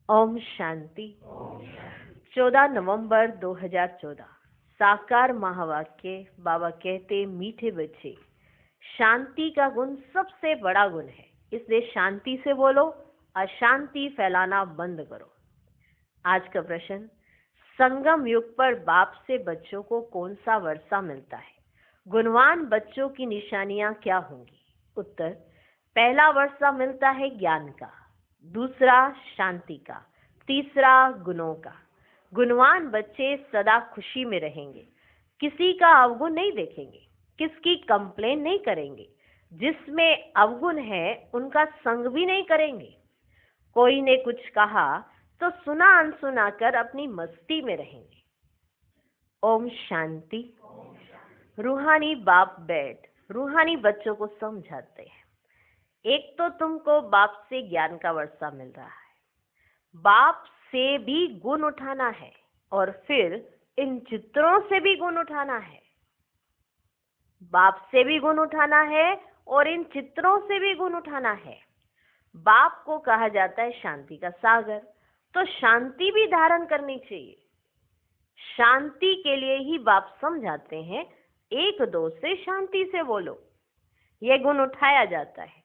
ओम शांति। 14 नवंबर 2014 साकार महावाक्य। बाबा कहते, मीठे बच्चे, शांति का गुण सबसे बड़ा गुण है, इसलिए शांति से बोलो, अशांति फैलाना बंद करो। आज का प्रश्न, संगम युग पर बाप से बच्चों को कौन सा वर्षा मिलता है? गुणवान बच्चों की निशानियां क्या होंगी? उत्तर, पहला वर्षा मिलता है ज्ञान का, दूसरा शांति का, तीसरा गुणों का। गुणवान बच्चे सदा खुशी में रहेंगे, किसी का अवगुण नहीं देखेंगे, किसकी कंप्लेन नहीं करेंगे, जिसमें अवगुण है उनका संग भी नहीं करेंगे। कोई ने कुछ कहा तो सुना अनसुना कर अपनी मस्ती में रहेंगे। ओम शांति। रूहानी बाप बैठ रूहानी बच्चों को समझाते हैं। एक तो तुमको बाप से ज्ञान का वर्षा मिल रहा है, बाप से भी गुण उठाना है और फिर इन चित्रों से भी गुण उठाना है। बाप से भी गुण उठाना है और इन चित्रों से भी गुण उठाना है। बाप को कहा जाता है शांति का सागर, तो शांति भी धारण करनी चाहिए। शांति के लिए ही बाप समझाते हैं, एक दो से शांति से बोलो, यह गुण उठाया जाता है।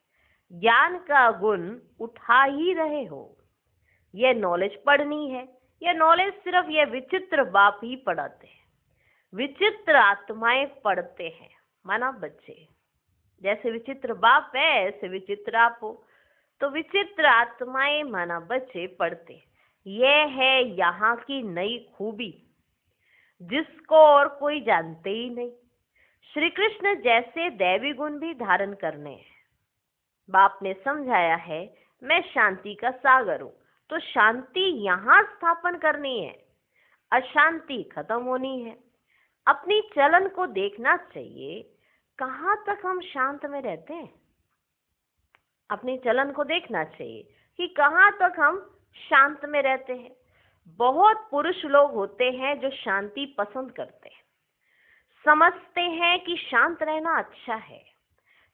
ज्ञान का गुण उठा ही रहे हो, यह नॉलेज पढ़नी है। यह नॉलेज सिर्फ यह विचित्र बाप ही पढ़ाते हैं, विचित्र आत्माएं पढ़ते हैं। माना बच्चे, जैसे विचित्र बाप है ऐसे विचित्र आप हो, तो विचित्र आत्माएं माना बच्चे पढ़ते। यह है यहाँ की नई खूबी, जिसको और कोई जानते ही नहीं। श्री कृष्ण जैसे दैवी गुण भी धारण करने हैं। बाप ने समझाया है, मैं शांति का सागर हूं, तो शांति यहाँ स्थापन करनी है, अशांति खत्म होनी है। अपनी चलन को देखना चाहिए, कहाँ तक हम शांत में रहते हैं। अपनी चलन को देखना चाहिए कि कहाँ तक हम शांत में रहते हैं। बहुत पुरुष लोग होते हैं जो शांति पसंद करते हैं, समझते हैं कि शांत रहना अच्छा है।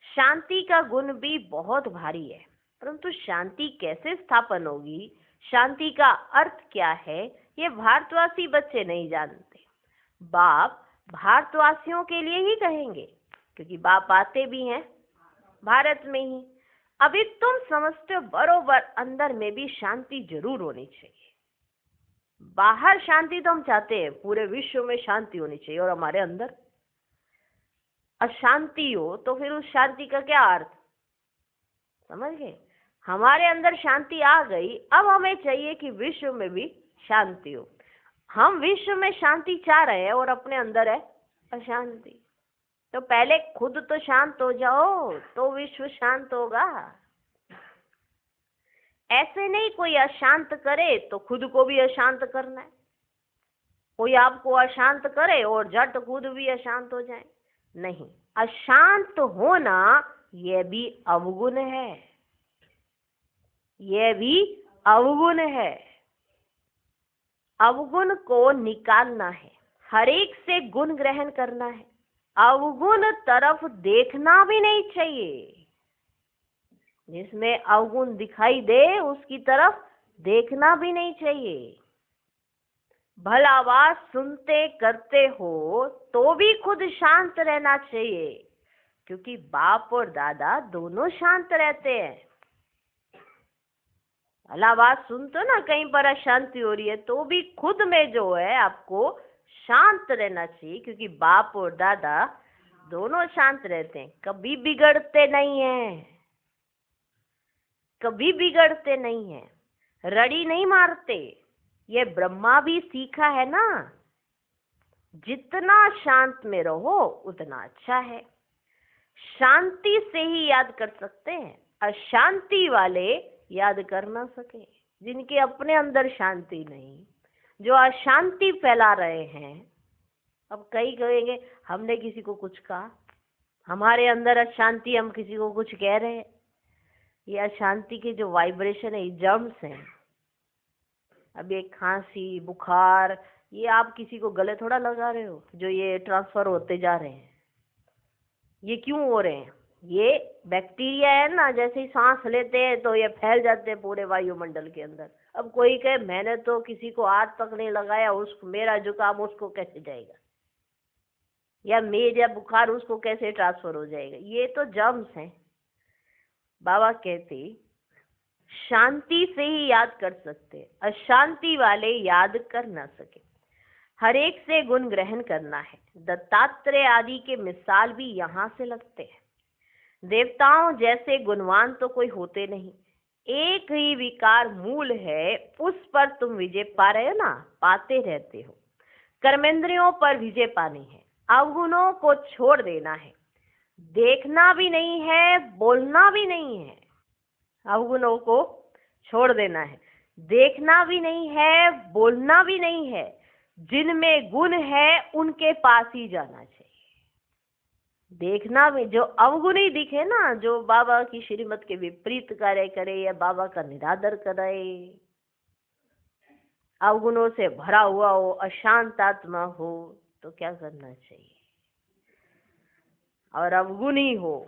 शांति का गुण भी बहुत भारी है, परंतु शांति कैसे स्थापन होगी, शांति का अर्थ क्या है, ये भारतवासी बच्चे नहीं जानते। बाप भारतवासियों के लिए ही कहेंगे, क्योंकि बाप आते भी हैं भारत में ही। अभी तुम समझते हो, बरोबर अंदर में भी शांति जरूर होनी चाहिए। बाहर शांति तो हम चाहते हैं, पूरे विश्व में शांति होनी चाहिए, और हमारे अंदर अशांति हो तो फिर उस शांति का क्या अर्थ? समझ गए? हमारे अंदर शांति आ गई, अब हमें चाहिए कि विश्व में भी शांति हो। हम विश्व में शांति चाह रहे हैं और अपने अंदर है अशांति। तो पहले खुद तो शांत हो जाओ, तो विश्व शांत होगा। ऐसे नहीं कोई अशांत करे तो खुद को भी अशांत करना है, कोई आपको अशांत करे और झट खुद भी अशांत हो जाए। नहीं, अशांत होना यह भी अवगुण है, यह भी अवगुण है। अवगुण को निकालना है, हर एक से गुण ग्रहण करना है। अवगुण तरफ देखना भी नहीं चाहिए, जिसमें अवगुण दिखाई दे उसकी तरफ देखना भी नहीं चाहिए। भला बात सुनते करते हो तो भी खुद शांत रहना चाहिए, क्योंकि बाप और दादा दोनों शांत रहते हैं। भला बात सुनते ना, कहीं पर अशांति हो रही है तो भी खुद में जो है आपको शांत रहना चाहिए, क्योंकि बाप और दादा दोनों शांत रहते हैं, कभी बिगड़ते नहीं हैं, कभी बिगड़ते नहीं हैं, रड़ी नहीं मारते। ये ब्रह्मा भी सीखा है ना, जितना शांत में रहो उतना अच्छा है। शांति से ही याद कर सकते हैं, अशांति वाले याद कर ना सके। जिनके अपने अंदर शांति नहीं, जो अशांति फैला रहे हैं। अब कई कहेंगे हमने किसी को कुछ कहा, हमारे अंदर अशांति, हम किसी को कुछ कह रहे हैं। ये अशांति के जो वाइब्रेशन है, जर्म्स हैं। अब ये खांसी, बुखार, ये आप किसी को गले थोड़ा लगा रहे हो, जो ये ट्रांसफर होते जा रहे हैं। ये क्यों हो रहे हैं? ये बैक्टीरिया है ना, जैसे ही सांस लेते हैं तो ये फैल जाते हैं पूरे वायुमंडल के अंदर। अब कोई कहे मैंने तो किसी को हाथ तक नहीं लगाया, उसको मेरा जुकाम उसको कैसे जाएगा, या मेरा बुखार उसको कैसे ट्रांसफर हो जाएगा, ये तो जर्म्स हैं। बाबा कहते शांति से ही याद कर सकते, अशांति वाले याद कर ना सके। हर एक से गुण ग्रहण करना है। दत्तात्रेय आदि के मिसाल भी यहाँ से लगते हैं। देवताओं जैसे गुणवान तो कोई होते नहीं, एक ही विकार मूल है, उस पर तुम विजय पा रहे हो ना, पाते रहते हो। कर्मेंद्रियों पर विजय पानी है, अवगुणों को छोड़ देना है, देखना भी नहीं है, बोलना भी नहीं है। अवगुणों को छोड़ देना है, देखना भी नहीं है, बोलना भी नहीं है। जिनमें गुण है उनके पास ही जाना चाहिए। देखना भी, जो अवगुणी दिखे ना, जो बाबा की श्रीमत के विपरीत कार्य करे या बाबा का निरादर करे, अवगुणों से भरा हुआ हो, अशांत आत्मा हो, तो क्या करना चाहिए? और अवगुणी हो,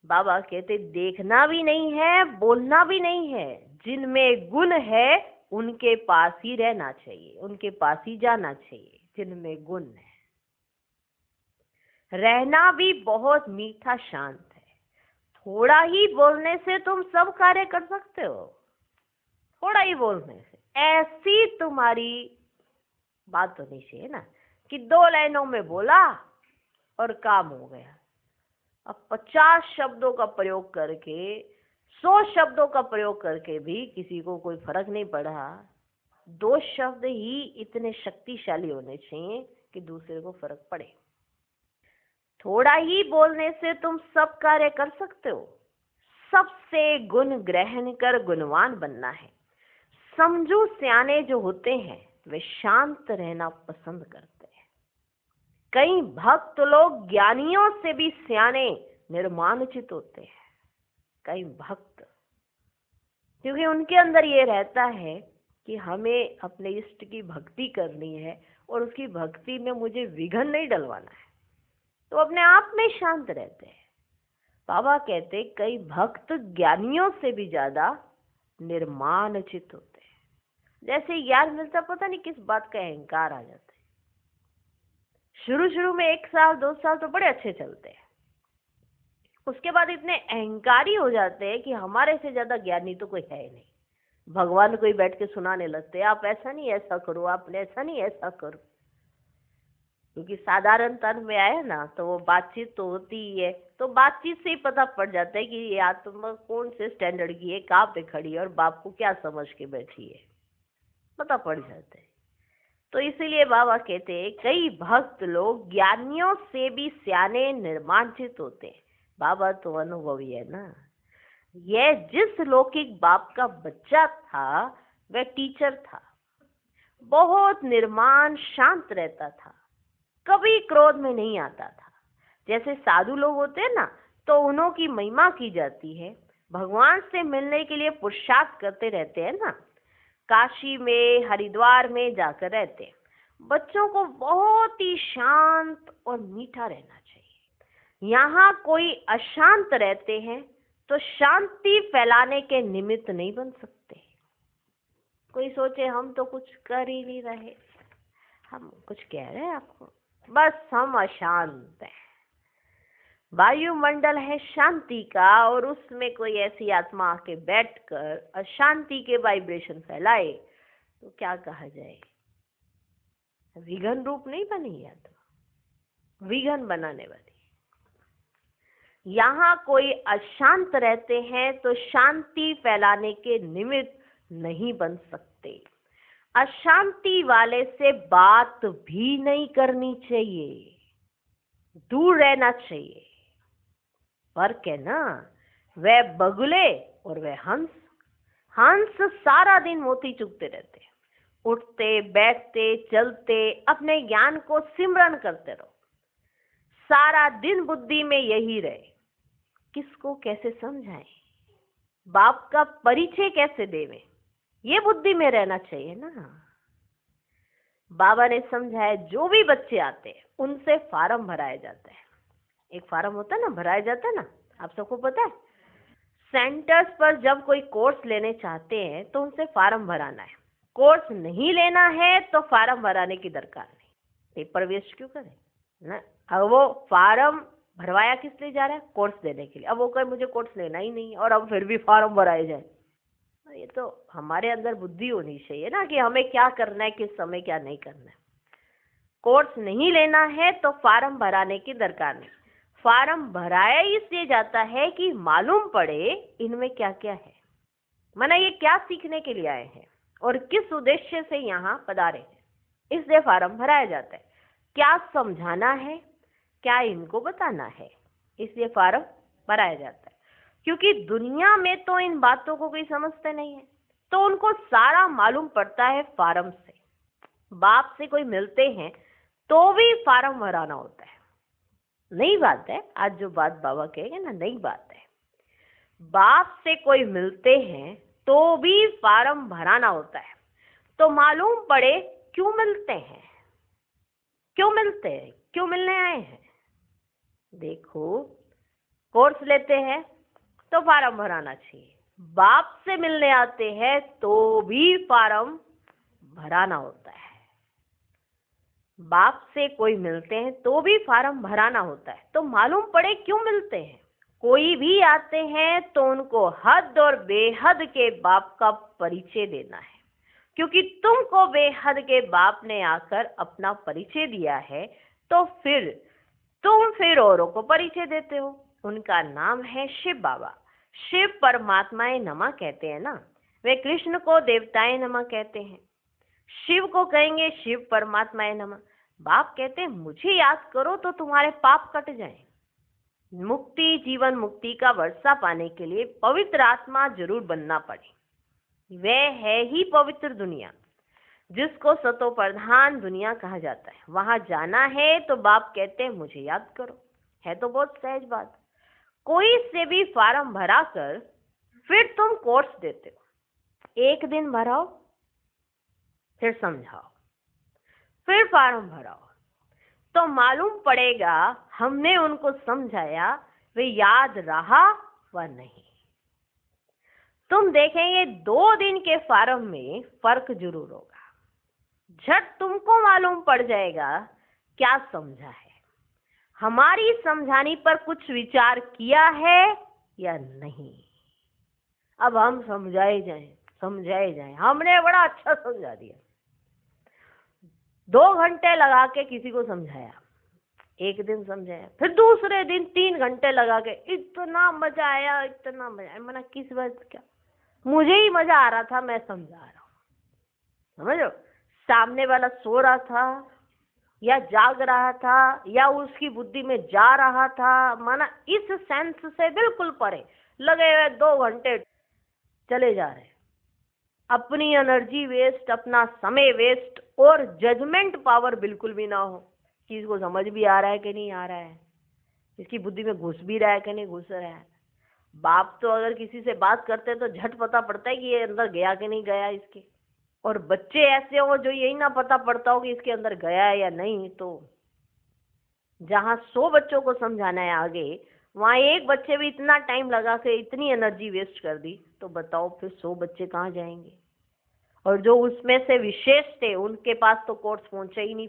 बाबा कहते देखना भी नहीं है, बोलना भी नहीं है। जिनमें गुण है उनके पास ही रहना चाहिए, उनके पास ही जाना चाहिए, जिनमें गुण है। रहना भी बहुत मीठा शांत है। थोड़ा ही बोलने से तुम सब कार्य कर सकते हो, थोड़ा ही बोलने से। ऐसी तुम्हारी बात होनी चाहिए ना कि 2 लाइनों में बोला और काम हो गया। अब 50 शब्दों का प्रयोग करके, 100 शब्दों का प्रयोग करके भी किसी को कोई फर्क नहीं पड़ा। 2 शब्द ही इतने शक्तिशाली होने चाहिए कि दूसरे को फर्क पड़े। थोड़ा ही बोलने से तुम सब कार्य कर सकते हो। सबसे गुण ग्रहण कर गुणवान बनना है। समझू सियाने जो होते हैं वे शांत रहना पसंद करते हैं। कई भक्त लोग ज्ञानियों से भी सियाने निर्माणचित होते हैं। कई भक्त, क्योंकि उनके अंदर ये रहता है कि हमें अपने इष्ट की भक्ति करनी है और उसकी भक्ति में मुझे विघ्न नहीं डलवाना है, तो अपने आप में शांत रहते हैं। बाबा कहते कई भक्त ज्ञानियों से भी ज्यादा निर्माणचित होते हैं। जैसे ज्ञान मिलता, पता नहीं किस बात का अहंकार आ जाता है। शुरू में 1 साल 2 साल तो बड़े अच्छे चलते हैं, उसके बाद इतने अहंकारी हो जाते हैं कि हमारे से ज्यादा ज्ञानी तो कोई है ही नहीं। भगवान को ही बैठ के सुनाने लगते हैं, आप ऐसा नहीं ऐसा करो, आपने ऐसा नहीं ऐसा करो। क्योंकि साधारण तन में आए ना तो वो बातचीत तो होती ही है, तो बातचीत से ही पता पड़ जाता है कि ये आत्मा कौन से स्टैंडर्ड की है, कहाँ पे खड़ी है और बाप को क्या समझ के बैठी है, पता पड़ जाता है। तो इसीलिए बाबा कहते हैं कई भक्त लोग ज्ञानियों से भी सियाने निर्माणचित होते हैं। बाबा तो अनुभवी है ना। यह जिस लौकिक बाप का बच्चा था वह टीचर था, बहुत निर्माण शांत रहता था, कभी क्रोध में नहीं आता था। जैसे साधु लोग होते हैं ना, तो उन्हों की महिमा की जाती है, भगवान से मिलने के लिए पुरुषार्थ करते रहते हैं ना, काशी में हरिद्वार में जाकर रहते हैं। बच्चों को बहुत ही शांत और मीठा रहना चाहिए। यहाँ कोई अशांत रहते हैं तो शांति फैलाने के निमित्त नहीं बन सकते। कोई सोचे हम तो कुछ कर ही नहीं रहे, हम कुछ कह रहे हैं आपको, बस हम अशांत हैं। वायुमंडल है शांति का, और उसमें कोई ऐसी आत्मा आके बैठकर अशांति के वाइब्रेशन फैलाए तो क्या कहा जाए? विघन रूप नहीं बनी आत्मा, विघन बनाने वाली। यहाँ कोई अशांत रहते हैं तो शांति फैलाने के निमित्त नहीं बन सकते। अशांति वाले से बात भी नहीं करनी चाहिए, दूर रहना चाहिए। फर्क है ना, वह बगुले और वह हंस। हंस सारा दिन मोती चुगते रहते हैं, उठते बैठते चलते अपने ज्ञान को सिमरन करते रहो, सारा दिन बुद्धि में यही रहे। किसको कैसे समझाएं, बाप का परिचय कैसे देवें, ये बुद्धि में रहना चाहिए ना। बाबा ने समझाया जो भी बच्चे आते हैं उनसे फार्म भराया जाता है। एक फार्म होता है ना, भराया जाता है ना, आप सबको पता है। सेंटर्स पर जब कोई कोर्स लेने चाहते हैं तो उनसे फार्म भराना है। कोर्स नहीं लेना है तो फार्म भराने की दरकार नहीं। पेपर वेस्ट क्यों करें ना। अब वो फार्म भरवाया किस लिए जा रहा है? कोर्स देने के लिए। अब वो कहे मुझे कोर्स लेना ही नहीं और अब फिर भी फार्म भराए जाए। ये तो हमारे अंदर बुद्धि होनी चाहिए ना कि हमें क्या करना है, किस समय क्या नहीं करना है। कोर्स नहीं लेना है तो फार्म भराने की दरकार नहीं। फार्म भराया इसलिए जाता है कि मालूम पड़े इनमें क्या क्या है, माना ये क्या सीखने के लिए आए हैं और किस उद्देश्य से यहाँ पधारे हैं। इसलिए फार्म भराया जाता है। क्या समझाना है, क्या इनको बताना है, इसलिए फार्म भराया जाता है। क्योंकि दुनिया में तो इन बातों को कोई समझते नहीं है, तो उनको सारा मालूम पड़ता है फार्म से। बाप से कोई मिलते हैं तो भी फार्म भराना होता है। नई बात है, आज जो बात बाबा कहेंगे ना, नई बात है। बाप से कोई मिलते हैं तो भी फार्म भराना होता है। तो मालूम पड़े क्यों मिलते हैं, क्यों मिलते हैं, क्यों मिलने आए हैं। देखो, कोर्स लेते हैं तो फार्म भराना चाहिए। बाप से मिलने आते हैं तो भी फार्म भराना होता है। बाप से कोई मिलते हैं तो भी फार्म भराना होता है। तो मालूम पड़े क्यों मिलते हैं। कोई भी आते हैं तो उनको हद और बेहद के बाप का परिचय देना है, क्योंकि तुमको बेहद के बाप ने आकर अपना परिचय दिया है, तो फिर तुम फिर औरों को परिचय देते हो। उनका नाम है शिव बाबा। शिव परमात्माए नमः कहते हैं ना, वे कृष्ण को देवताए नमः कहते हैं। शिव को कहेंगे शिव परमात्माए नमः। बाप कहते हैं मुझे याद करो तो तुम्हारे पाप कट जाएं। मुक्ति, जीवन मुक्ति का वर्षा पाने के लिए पवित्र आत्मा जरूर बनना पड़े। वह है ही पवित्र दुनिया, जिसको सतो प्रधान दुनिया कहा जाता है। वहां जाना है तो बाप कहते हैं मुझे याद करो। है तो बहुत सहज बात। कोई से भी फार्म भरा कर फिर तुम कोर्स देते हो। एक दिन भराओ, फिर समझाओ, फिर फार्म भराओ, तो मालूम पड़ेगा हमने उनको समझाया, वे याद रहा व नहीं। तुम देखेंगे 2 दिन के फार्म में फर्क जरूर होगा। झट तुमको मालूम पड़ जाएगा क्या समझा है, हमारी समझाने पर कुछ विचार किया है या नहीं। अब हम समझाए जाएं। हमने बड़ा अच्छा समझा दिया। 2 घंटे लगा के किसी को समझाया, एक दिन समझाया, फिर दूसरे दिन 3 घंटे लगा के इतना मजा आया, इतना मजा आया। मैंने किस बात क्या, मुझे ही मजा आ रहा था, मैं समझा रहा हूँ। समझो, सामने वाला सो रहा था या जाग रहा था या उसकी बुद्धि में जा रहा था, माना इस सेंस से बिल्कुल परे लगे हुए 2 घंटे चले जा रहे। अपनी एनर्जी वेस्ट, अपना समय वेस्ट और जजमेंट पावर बिल्कुल भी ना हो कि इसको समझ भी आ रहा है कि नहीं आ रहा है, इसकी बुद्धि में घुस भी रहा है कि नहीं घुस रहा है। बाप तो अगर किसी से बात करते हैं तो झट पता पड़ता है कि ये अंदर गया कि नहीं गया इसके। और बच्चे ऐसे हो जो यही ना पता पड़ता हो कि इसके अंदर गया है या नहीं। तो जहाँ 100 बच्चों को समझाना है आगे, वहाँ एक बच्चे भी इतना टाइम लगा के इतनी एनर्जी वेस्ट कर दी, तो बताओ फिर 100 बच्चे कहाँ जाएंगे। और जो उसमें से विशेष थे उनके पास तो कोर्स पहुंचा ही नहीं।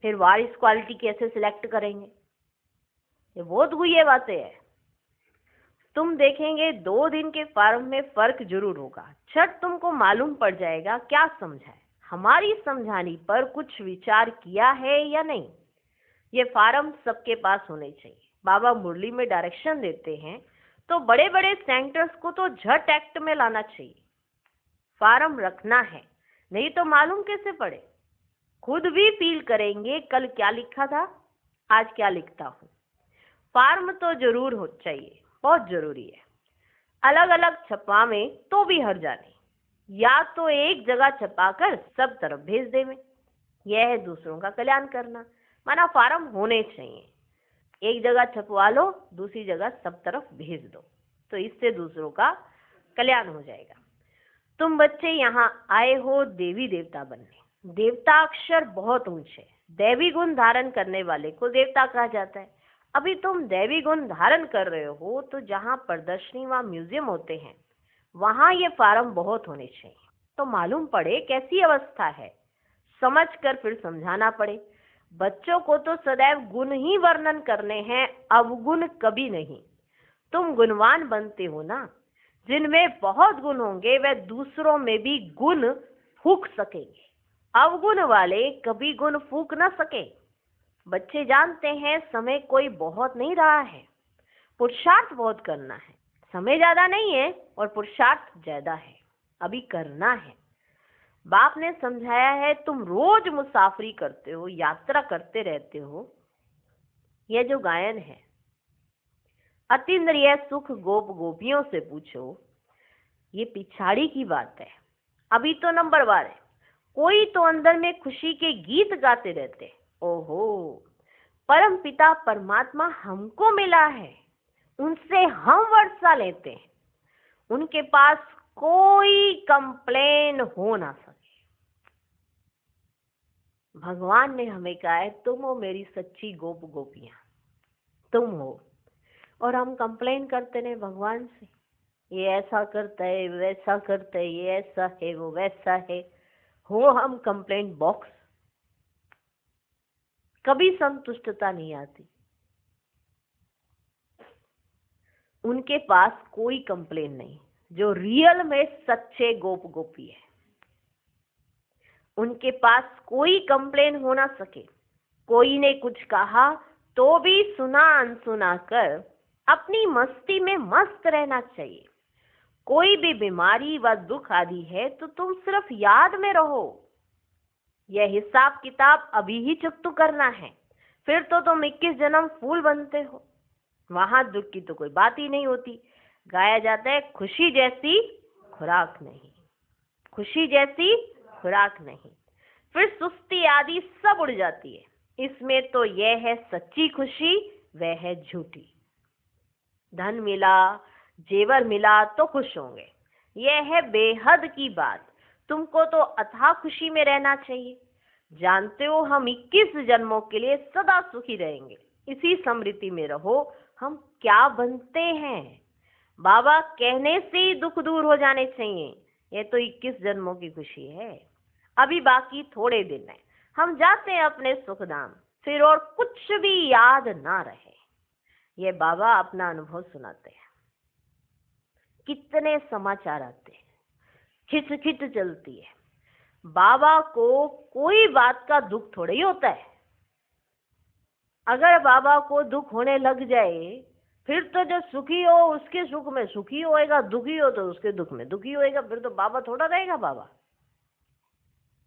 फिर वारिस क्वालिटी कैसे सिलेक्ट करेंगे। ये बहुत गुह्य बातें हैं। तुम देखेंगे 2 दिन के फार्म में फर्क जरूर होगा। छठ तुमको मालूम पड़ जाएगा क्या समझा है, हमारी समझाने पर कुछ विचार किया है या नहीं। ये फार्म सबके पास होने चाहिए। बाबा मुरली में डायरेक्शन देते हैं तो बड़े बड़े सेंटर्स को तो झट एक्ट में लाना चाहिए। फार्म रखना है, नहीं तो मालूम कैसे पड़े। खुद भी फील करेंगे कल क्या लिखा था, आज क्या लिखता हूँ। फार्म तो जरूर हो चाहिए, बहुत जरूरी है। अलग अलग छपावे तो भी हर्जा नहीं, या तो एक जगह छपाकर सब तरफ भेज देवे। यह है दूसरों का कल्याण करना। माना फार्म होने चाहिए, एक जगह छपवा लो, दूसरी जगह सब तरफ भेज दो, तो इससे दूसरों का कल्याण हो जाएगा। तुम बच्चे यहाँ आए हो देवी देवता बनने। देवता अक्षर बहुत ऊंचे, दैवी गुण धारण करने वाले को देवता कहा जाता है। अभी तुम दैवी गुण धारण कर रहे हो, तो जहाँ प्रदर्शनी व म्यूजियम होते हैं वहां ये फार्म बहुत होने चाहिए, तो मालूम पड़े कैसी अवस्था है, समझ कर फिर समझाना पड़े। बच्चों को तो सदैव गुण ही वर्णन करने हैं, अवगुण कभी नहीं। तुम गुणवान बनते हो ना, जिनमें बहुत गुण होंगे वह दूसरों में भी गुण फूंक सकेंगे, अवगुण वाले कभी गुण फूंक न सके। बच्चे जानते हैं समय कोई बहुत नहीं रहा है, पुरुषार्थ बहुत करना है। समय ज्यादा नहीं है और पुरुषार्थ ज्यादा है, अभी करना है। बाप ने समझाया है, तुम रोज मुसाफरी करते हो, यात्रा करते रहते हो। यह जो गायन है, अतीन्द्रिय सुख गोप गोपियों से पूछो, ये पिछाड़ी की बात है, अभी तो नंबर 1 है। कोई तो अंदर में खुशी के गीत गाते रहते। ओहो, परम पिता परमात्मा हमको मिला है, उनसे हम वर्षा लेते हैं, उनके पास कोई कंप्लेन हो ना सके। भगवान ने हमें कहा है, तुम हो मेरी सच्ची गोप गोपियां, तुम हो। और हम कंप्लेन करते रहे भगवान से, ये ऐसा करता है, वैसा करता है, ये ऐसा है, वो वैसा है। हो हम कंप्लेंट बॉक्स, कभी संतुष्टता नहीं आती। उनके पास कोई कंप्लेन नहीं, जो रियल में सच्चे गोप गोपी है, उनके पास कोई कंप्लेन हो ना सके। कोई ने कुछ कहा तो भी सुना अनसुना कर अपनी मस्ती में मस्त रहना चाहिए। कोई भी बीमारी व दुख आदि है तो तुम सिर्फ याद में रहो। यह हिसाब किताब अभी ही चुकता करना है, फिर तो तुम 21 जन्म फूल बनते हो, वहां दुख की तो कोई बात ही नहीं होती। गाया जाता है, खुशी जैसी खुराक नहीं, खुशी जैसी खुराक नहीं। फिर सुस्ती आदि सब उड़ जाती है। इसमें तो यह है सच्ची खुशी, वह है झूठी। धन मिला, जेवर मिला तो खुश होंगे, यह है बेहद की बात। तुमको तो अथाह खुशी में रहना चाहिए। जानते हो हम 21 जन्मों के लिए सदा सुखी रहेंगे, इसी समृद्धि में रहो। हम क्या बनते हैं, बाबा कहने से ही दुख दूर हो जाने चाहिए। यह तो 21 जन्मों की खुशी है, अभी बाकी थोड़े दिन है। हम जाते हैं अपने सुखधाम, फिर और कुछ भी याद ना रहे। ये बाबा अपना अनुभव सुनाते हैं। कितने समाचार आते हैं, खिचखिच चलती है। बाबा को कोई बात का दुख थोड़ा ही होता है। अगर बाबा को दुख होने लग जाए, फिर तो जो सुखी हो उसके सुख में सुखी होएगा, दुखी हो तो उसके दुख में दुखी होएगा। फिर तो बाबा थोड़ा रहेगा। बाबा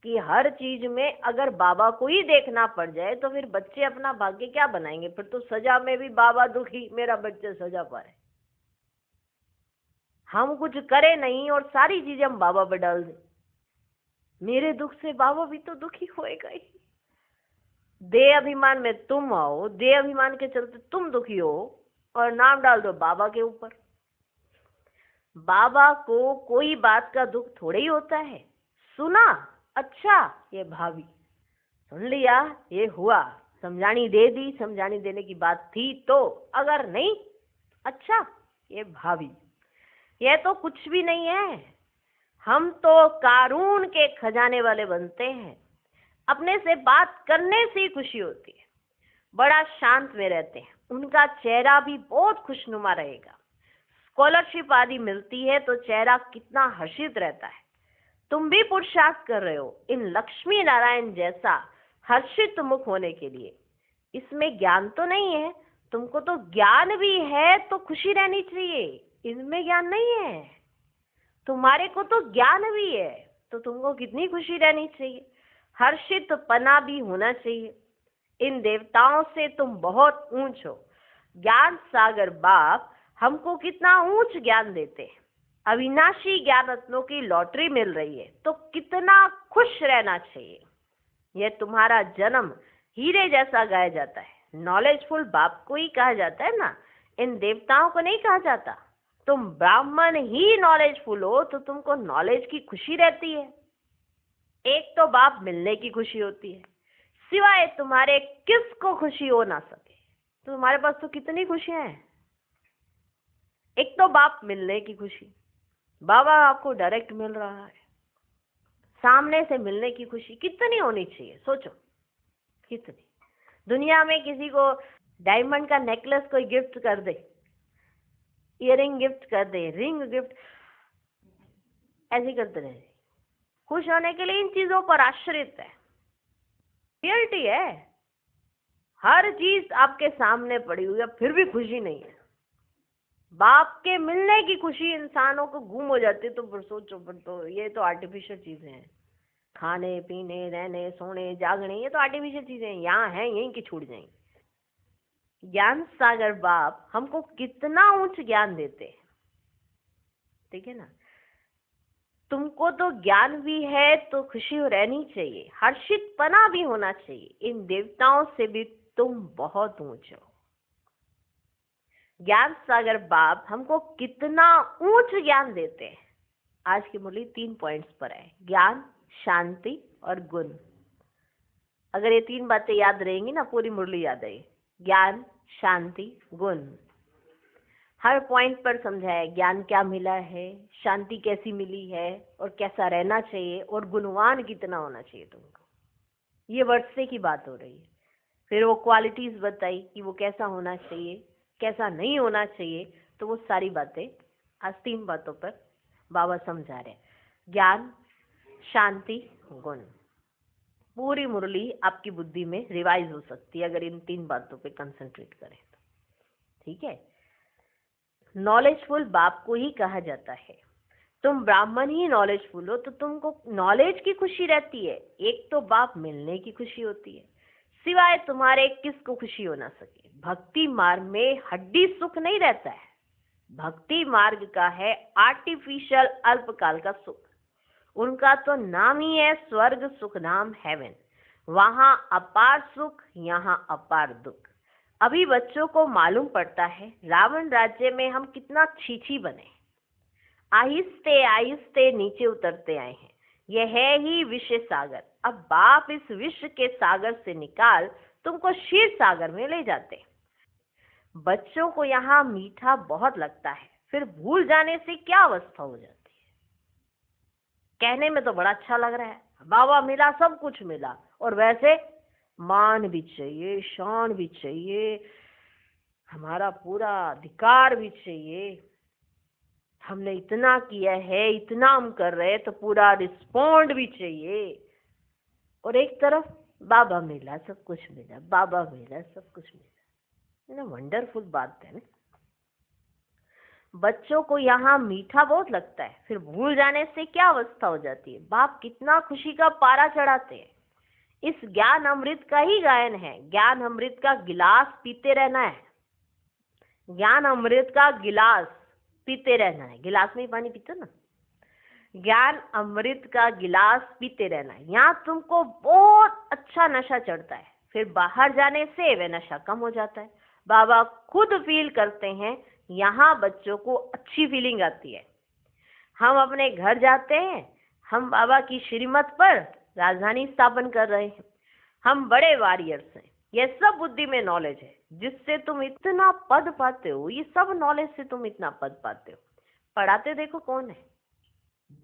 कि हर चीज में अगर बाबा को ही देखना पड़ जाए तो फिर बच्चे अपना भाग्य क्या बनाएंगे। फिर तो सजा में भी बाबा दुखी, मेरा बच्चे सजा पाए। हम कुछ करें नहीं और सारी चीजें हम बाबा पे डाल दें। मेरे दुख से बाबा भी तो दुखी होएगा ही। देह अभिमान में तुम आओ, देह अभिमान के चलते तुम दुखी हो और नाम डाल दो बाबा के ऊपर। बाबा को कोई बात का दुख थोड़े ही होता है। सुना, अच्छा ये भावी, सुन लिया, ये हुआ, समझानी दे दी, समझानी देने की बात थी तो, अगर नहीं, अच्छा ये भावी, यह तो कुछ भी नहीं है। हम तो कारून के खजाने वाले बनते हैं। अपने से बात करने से ही खुशी होती है। बड़ा शांत में रहते हैं, उनका चेहरा भी बहुत खुशनुमा रहेगा। स्कॉलरशिप आदि मिलती है तो चेहरा कितना हर्षित रहता है। तुम भी पुरुषार्थ कर रहे हो इन लक्ष्मी नारायण जैसा हर्षित मुख होने के लिए। इसमें ज्ञान तो नहीं है, तुमको तो ज्ञान भी है तो खुशी रहनी चाहिए। इनमें ज्ञान नहीं है, तुम्हारे को तो ज्ञान भी है तो तुमको कितनी खुशी रहनी चाहिए। हर्षित पना भी होना चाहिए। इन देवताओं से तुम बहुत ऊंच हो। ज्ञान सागर बाप हमको कितना ऊंच ज्ञान देते हैं। अविनाशी ज्ञान रत्नों की लॉटरी मिल रही है तो कितना खुश रहना चाहिए। यह तुम्हारा जन्म हीरे जैसा गाया जाता है। नॉलेजफुल बाप को ही कहा जाता है ना, इन देवताओं को नहीं कहा जाता। तुम ब्राह्मण ही नॉलेजफुल हो तो तुमको नॉलेज की खुशी रहती है। एक तो बाप मिलने की खुशी होती है, सिवाय तुम्हारे किसको खुशी हो ना सके। तो तुम्हारे पास तो कितनी खुशियां हैं। एक तो बाप मिलने की खुशी, बाबा आपको डायरेक्ट मिल रहा है, सामने से मिलने की खुशी कितनी होनी चाहिए, सोचो कितनी। दुनिया में किसी को डायमंड का नेकलेस कोई गिफ्ट कर दे, इयररिंग गिफ्ट कर दे, रिंग गिफ्ट, ऐसे करते रहे। खुश होने के लिए इन चीजों पर आश्रित है, रियलिटी है। हर चीज आपके सामने पड़ी हुई है, फिर भी खुशी नहीं है। बाप के मिलने की खुशी इंसानों को गुम हो जाती है। तो फिर सोचो, फिर तो ये तो आर्टिफिशियल चीजें हैं। खाने पीने रहने सोने जागने, ये तो आर्टिफिशियल चीजें हैं, यहाँ है यहीं की छूट जाएंगी। ज्ञान सागर बाप हमको कितना उच्च ज्ञान देते हैं, ठीक है ना। तुमको तो ज्ञान भी है तो खुशी रहनी चाहिए, हर्षितपना भी होना चाहिए। इन देवताओं से भी तुम बहुत ऊंचे हो। ज्ञान सागर बाप हमको कितना ऊंच ज्ञान देते हैं। आज की मुरली 3 पॉइंट्स पर है, ज्ञान, शांति और गुण। अगर ये 3 बातें याद रहेंगी ना, पूरी मुरली याद आएगी। ज्ञान, शांति, गुण। हर पॉइंट पर समझाया ज्ञान क्या मिला है, शांति कैसी मिली है, और कैसा रहना चाहिए, और गुणवान कितना होना चाहिए तुमको। ये वर्षे की बात हो रही है। फिर वो क्वालिटीज बताई कि वो कैसा होना चाहिए, कैसा नहीं होना चाहिए। तो वो सारी बातें आज 3 बातों पर बाबा समझा रहे। ज्ञान, शांति, गुण। पूरी मुरली आपकी बुद्धि में रिवाइज हो सकती है अगर इन 3 बातों पे कंसंट्रेट करें तो, ठीक है। नॉलेजफुल बाप को ही कहा जाता है। तुम ब्राह्मण ही नॉलेजफुल हो तो तुमको नॉलेज की खुशी रहती है। एक तो बाप मिलने की खुशी होती है, सिवाय तुम्हारे किसको खुशी हो ना सके। भक्ति मार्ग में हड्डी सुख नहीं रहता है, भक्ति मार्ग का है आर्टिफिशियल अल्पकाल का सुख। उनका तो नाम ही है स्वर्ग सुख धाम, हेवन। वहां अपार सुख, यहाँ अपार दुख। अभी बच्चों को मालूम पड़ता है रावण राज्य में हम कितना छीछी बने, आहिस्ते आहिस्ते नीचे उतरते आए हैं। यह है ही विश्व सागर। अब बाप इस विश्व के सागर से निकाल तुमको क्षीर सागर में ले जाते। बच्चों को यहाँ मीठा बहुत लगता है, फिर भूल जाने से क्या अवस्था हो जाती है। कहने में तो बड़ा अच्छा लग रहा है, बाबा मिला, सब कुछ मिला, और वैसे मान भी चाहिए, शान भी चाहिए, हमारा पूरा अधिकार भी चाहिए। हमने इतना किया है, इतना हम कर रहे हैं, तो पूरा रिस्पॉन्ड भी चाहिए। और एक तरफ बाबा मिला, सब कुछ मिला, बाबा मिला, सब कुछ मिला। ना वंडरफुल बात है ना। बच्चों को यहाँ मीठा बहुत लगता है, फिर भूल जाने से क्या अवस्था हो जाती है। बाप कितना खुशी का पारा चढ़ाते हैं। इस ज्ञान अमृत का ही गायन है। ज्ञान अमृत का गिलास पीते रहना है, ज्ञान अमृत का गिलास पीते रहना है। गिलास में ही पानी पीते ना, ज्ञान अमृत का गिलास पीते रहना है। यहाँ तुमको बहुत अच्छा नशा चढ़ता है, फिर बाहर जाने से वह नशा कम हो जाता है। बाबा खुद फील करते हैं, यहाँ बच्चों को अच्छी फीलिंग आती है। हम अपने घर जाते हैं, हम बाबा की श्रीमत पर राजधानी स्थापन कर रहे हैं, हम बड़े वॉरियर्स हैं। यह सब बुद्धि में नॉलेज है जिससे तुम इतना पद पाते हो। ये सब नॉलेज से तुम इतना पद पाते हो। पढ़ाते देखो कौन है,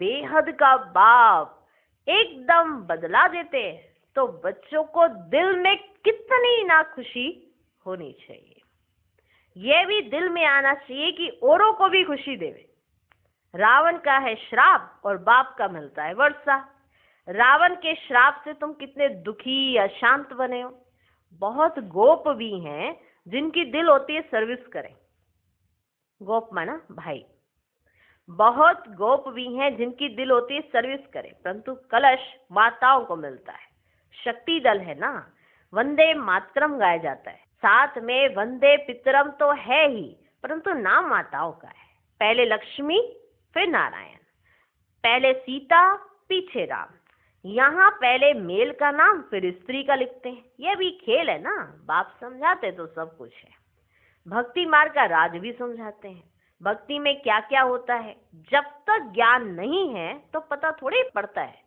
बेहद का बाप एकदम बदला देते हैं। तो बच्चों को दिल में कितनी ना खुशी होनी चाहिए। यह भी दिल में आना चाहिए कि औरों को भी खुशी देवे। रावण का है श्राप और बाप का मिलता है वर्षा। रावण के श्राप से तुम कितने दुखी अशांत बने हो। बहुत गोप भी हैं जिनकी दिल होती है सर्विस करें। गोप माना भाई। बहुत गोप भी हैं जिनकी दिल होती है सर्विस करें, परंतु कलश माताओं को मिलता है। शक्ति दल है ना, वंदे मातरम गाया जाता है, साथ में वंदे पितरम तो है ही, परंतु नाम माताओं का है। पहले लक्ष्मी फिर नारायण, पहले सीता पीछे राम। यहाँ पहले मेल का नाम फिर स्त्री का लिखते हैं। यह भी खेल है ना, बाप समझाते तो सब कुछ है। भक्ति मार्ग का राज भी समझाते हैं, भक्ति में क्या क्या होता है। जब तक ज्ञान नहीं है तो पता थोड़ी पड़ता है।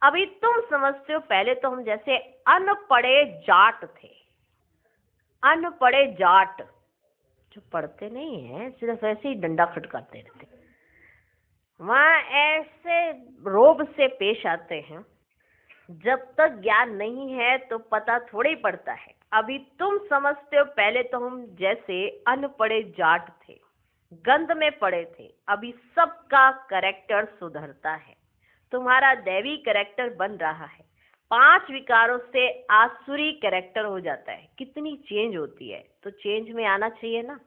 अभी तुम समझते हो, पहले तो हम जैसे अनपढ़े जाट थे। अनपढ़े जाट, जो पढ़ते नहीं है, सिर्फ ऐसे ही डंडा खटकाते रहते, वहाँ ऐसे रोब से पेश आते हैं। जब तक ज्ञान नहीं है तो पता थोड़ी पड़ता है। अभी तुम समझते हो, पहले तो हम जैसे अनपढ़े जाट थे, गंध में पड़े थे। अभी सबका कैरेक्टर सुधरता है, तुम्हारा दैवी कैरेक्टर बन रहा है, 5 विकारों से आसुरी कैरेक्टर हो जाता है। कितनी चेंज होती है, तो चेंज में आना चाहिए ना।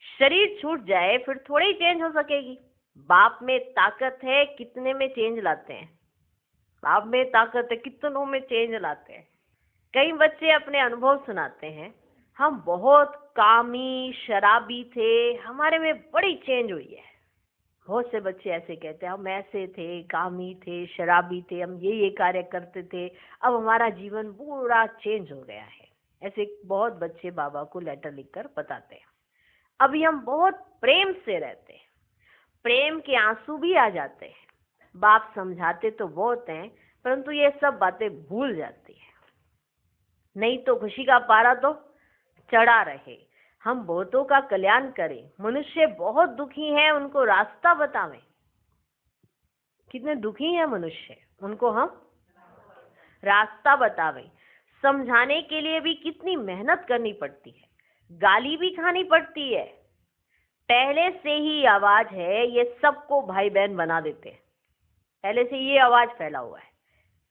शरीर छूट जाए फिर थोड़ी चेंज हो सकेगी। बाप में ताकत है, कितने में चेंज लाते हैं। बाप में ताकत है, कितनों में चेंज लाते हैं। कई बच्चे अपने अनुभव सुनाते हैं, हम बहुत कामी शराबी थे, हमारे में बड़ी चेंज हुई है। बहुत से बच्चे ऐसे कहते हैं, हम ऐसे थे, कामी थे, शराबी थे, हम ये कार्य करते थे, अब हमारा जीवन पूरा चेंज हो गया है। ऐसे बहुत बच्चे बाबा को लेटर लिखकर बताते हैं। अभी हम बहुत प्रेम से रहते हैं, प्रेम के आंसू भी आ जाते हैं। बाप समझाते तो बहुत हैं, परंतु ये सब बातें भूल जाती है। नहीं तो खुशी का पारा तो चढ़ा रहे। हम बहुतों का कल्याण करें। मनुष्य बहुत दुखी हैं, उनको रास्ता बतावें। कितने दुखी हैं मनुष्य, उनको हम रास्ता बतावें। समझाने के लिए भी कितनी मेहनत करनी पड़ती है, गाली भी खानी पड़ती है। पहले से ही आवाज है, ये सबको भाई बहन बना देते हैं। पहले से ये आवाज फैला हुआ है,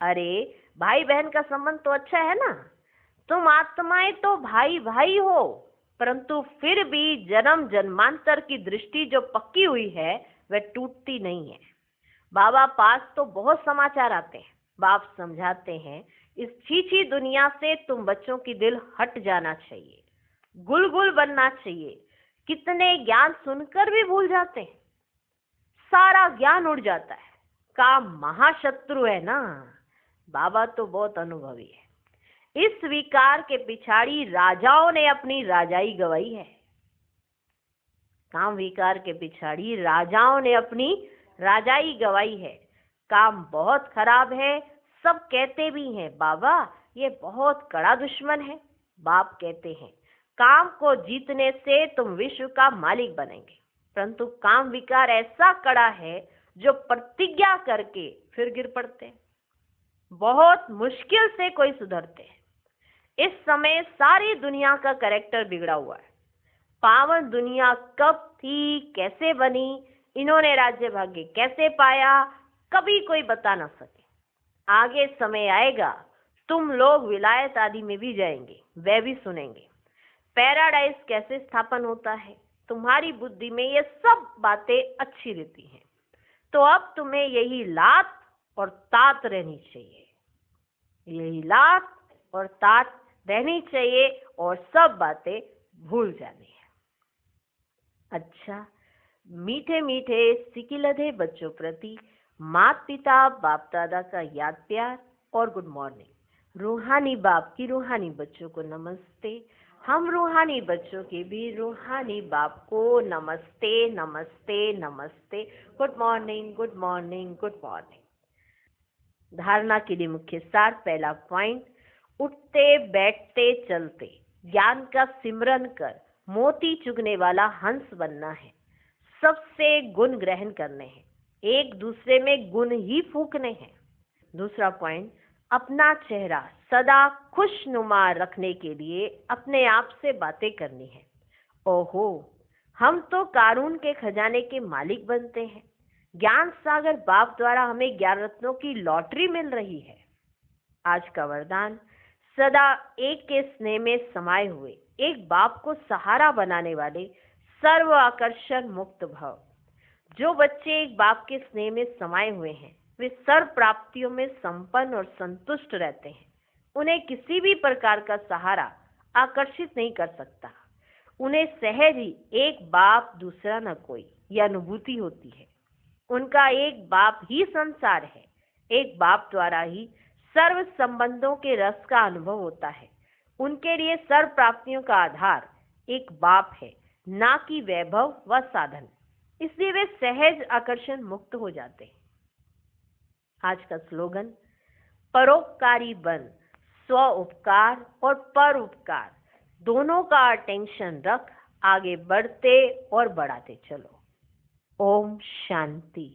अरे भाई बहन का संबंध तो अच्छा है ना, तुम आत्माएं तो भाई भाई हो, परंतु फिर भी जन्म जन्मांतर की दृष्टि जो पक्की हुई है वह टूटती नहीं है। बाबा पास तो बहुत समाचार आते हैं, बाप समझाते हैं, इस छीछी दुनिया से तुम बच्चों की दिल हट जाना चाहिए, गुलगुल बनना चाहिए। कितने ज्ञान सुनकर भी भूल जाते हैं, सारा ज्ञान उड़ जाता है। काम महाशत्रु है ना। बाबा तो बहुत अनुभवी है। इस विकार के पिछाड़ी राजाओं ने अपनी राजाई गवाई है। काम विकार के पिछाड़ी राजाओं ने अपनी राजाई गवाई है। काम बहुत खराब है, सब कहते भी हैं, बाबा ये बहुत कड़ा दुश्मन है। बाप कहते हैं, काम को जीतने से तुम विश्व का मालिक बनेंगे, परंतु काम विकार ऐसा कड़ा है जो प्रतिज्ञा करके फिर गिर पड़ते हैं। बहुत मुश्किल से कोई सुधरते हैं। इस समय सारी दुनिया का कैरेक्टर बिगड़ा हुआ है। पावन दुनिया कब थी, कैसे बनी, इन्होंने राज्य भाग्य कैसे पाया, कभी कोई बता ना सके। आगे समय आएगा, तुम लोग विलायत आदि में भी जाएंगे, वह भी सुनेंगे। पैराडाइज कैसे स्थापन होता है, तुम्हारी बुद्धि में ये सब बातें अच्छी रहती हैं। तो अब तुम्हें यही लात और तात रहनी चाहिए, यही लात और तात रहनी चाहिए, और सब बातें भूल जानी है। अच्छा, मीठे मीठे सिकिलधे बच्चों प्रति माता पिता बाप दादा का याद प्यार और गुड मॉर्निंग। रूहानी बाप की रूहानी बच्चों को नमस्ते। हम रूहानी बच्चों के भी रूहानी बाप को नमस्ते नमस्ते नमस्ते। Good morning good morning good morning. धारणा के लिए मुख्य सार। पहला पॉइंट, उठते बैठते चलते ज्ञान का सिमरन कर मोती चुगने वाला हंस बनना है। सबसे गुण ग्रहण करने हैं, एक दूसरे में गुण ही फूकने हैं। दूसरा पॉइंट, अपना चेहरा सदा खुशनुमा रखने के लिए अपने आप से बातें करनी है। ओहो, हम तो कारून के खजाने के मालिक बनते हैं। ज्ञान सागर बाप द्वारा हमें ज्ञान रत्नों की लॉटरी मिल रही है। आज का वरदान, सदा एक के स्नेह में समाये हुए एक बाप को सहारा बनाने वाले सर्व आकर्षण मुक्त भव। जो बच्चे एक बाप के स्नेह में समाये हुए हैं वे सर्व प्राप्तियों में संपन्न और संतुष्ट रहते हैं। उन्हें किसी भी प्रकार का सहारा आकर्षित नहीं कर सकता। उन्हें सहज ही एक बाप दूसरा न कोई यह अनुभूति होती है। उनका एक बाप ही संसार है। एक बाप द्वारा ही सर्व संबंधों के रस का अनुभव होता है। उनके लिए सर्व प्राप्तियों का आधार एक बाप है, ना कि वैभव व साधन। इसलिए वे सहज आकर्षण मुक्त हो जाते हैं। आज का स्लोगन, परोपकारी बन, स्व उपकार और पर उपकार दोनों का अटेंशन रख आगे बढ़ते और बढ़ाते चलो। ओम शांति।